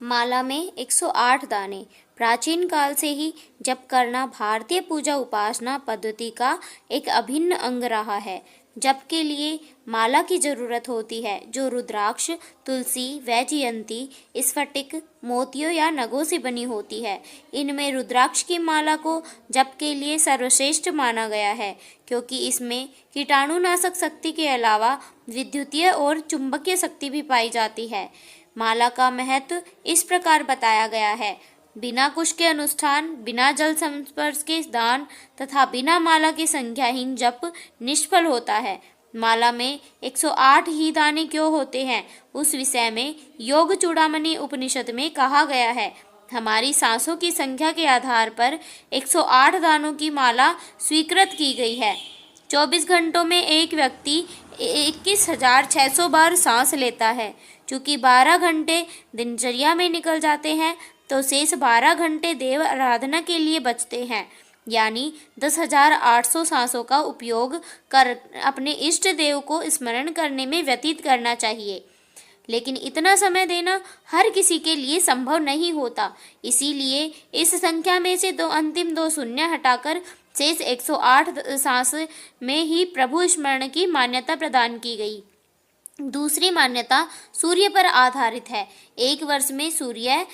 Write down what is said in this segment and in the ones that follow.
माला में 108 दाने। प्राचीन काल से ही जप करना भारतीय पूजा उपासना पद्धति का एक अभिन्न अंग रहा है। जप के लिए माला की जरूरत होती है, जो रुद्राक्ष, तुलसी, वैजयंती, स्फटिक, मोतियों या नगों से बनी होती है। इनमें रुद्राक्ष की माला को जप के लिए सर्वश्रेष्ठ माना गया है, क्योंकि इसमें कीटाणुनाशक शक्ति के अलावा विद्युतीय और चुंबकीय शक्ति भी पाई जाती है। माला का महत्व इस प्रकार बताया गया है। बिना कुश के अनुष्ठान, बिना जल संस्पर्श के दान तथा बिना माला के संख्याहीन जप निष्फल होता है। माला में 108 ही दाने क्यों होते हैं, उस विषय में योग चूड़ामणि उपनिषद में कहा गया है। हमारी सांसों की संख्या के आधार पर 108 दानों की माला स्वीकृत की गई है। 24 घंटों में एक व्यक्ति 21,600 बार सांस लेता है। चूँकि 12 घंटे दिनचर्या में निकल जाते हैं, तो शेष 12 घंटे देव आराधना के लिए बचते हैं, यानी 10,800 सांसों का उपयोग कर अपने इष्ट देव को स्मरण करने में व्यतीत करना चाहिए। लेकिन इतना समय देना हर किसी के लिए संभव नहीं होता। इसीलिए इस संख्या में से अंतिम दो शून्य हटाकर शेष 108 सांस में ही प्रभु स्मरण की मान्यता प्रदान की गई। दूसरी मान्यता सूर्य पर आधारित है। एक वर्ष में सूर्य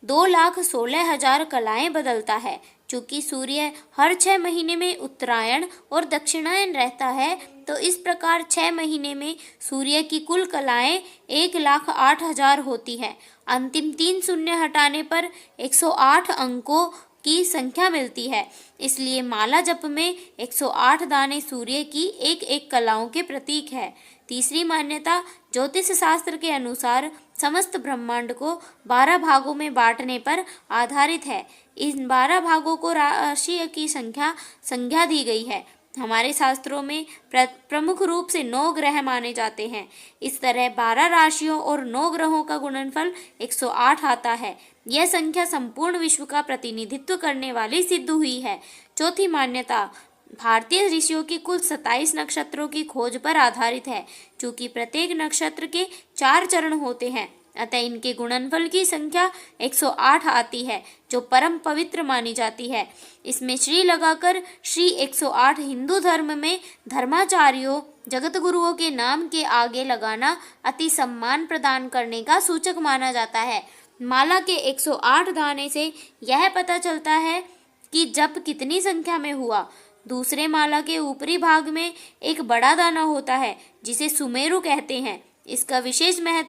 2,16,000 कलाएं बदलता है। चूँकि सूर्य हर 6 महीने में उत्तरायण और दक्षिणायन रहता है, तो इस प्रकार 6 महीने में सूर्य की कुल कलाएं 1,08,000 होती है। अंतिम 3 शून्य हटाने पर 108 अंकों की संख्या मिलती है। इसलिए माला जप में 108 दाने सूर्य की एक एक कलाओं के प्रतीक है। तीसरी मान्यता ज्योतिष शास्त्र के अनुसार समस्त ब्रह्मांड को 12 भागों में बांटने पर आधारित है। इन 12 भागों को राशि की संज्ञा दी गई है। हमारे शास्त्रों में प्रमुख रूप से 9 ग्रह माने जाते हैं। इस तरह 12 राशियों और 9 ग्रहों का गुणनफल 108 आता है। यह संख्या संपूर्ण विश्व का प्रतिनिधित्व करने वाली सिद्ध हुई है। चौथी मान्यता भारतीय ऋषियों की कुल 27 नक्षत्रों की खोज पर आधारित है। चूँकि प्रत्येक नक्षत्र के 4 चरण होते हैं, अतः इनके गुणनफल की संख्या 108 आती है, जो परम पवित्र मानी जाती है। इसमें श्री लगाकर श्री 108 हिंदू धर्म में धर्माचार्यों, जगत गुरुओं के नाम के आगे लगाना अति सम्मान प्रदान करने का सूचक माना जाता है। माला के 108 दाने से यह पता चलता है कि जप कितनी संख्या में हुआ। दूसरे माला के ऊपरी भाग में एक बड़ा दाना होता है, जिसे सुमेरु कहते हैं। इसका विशेष महत्व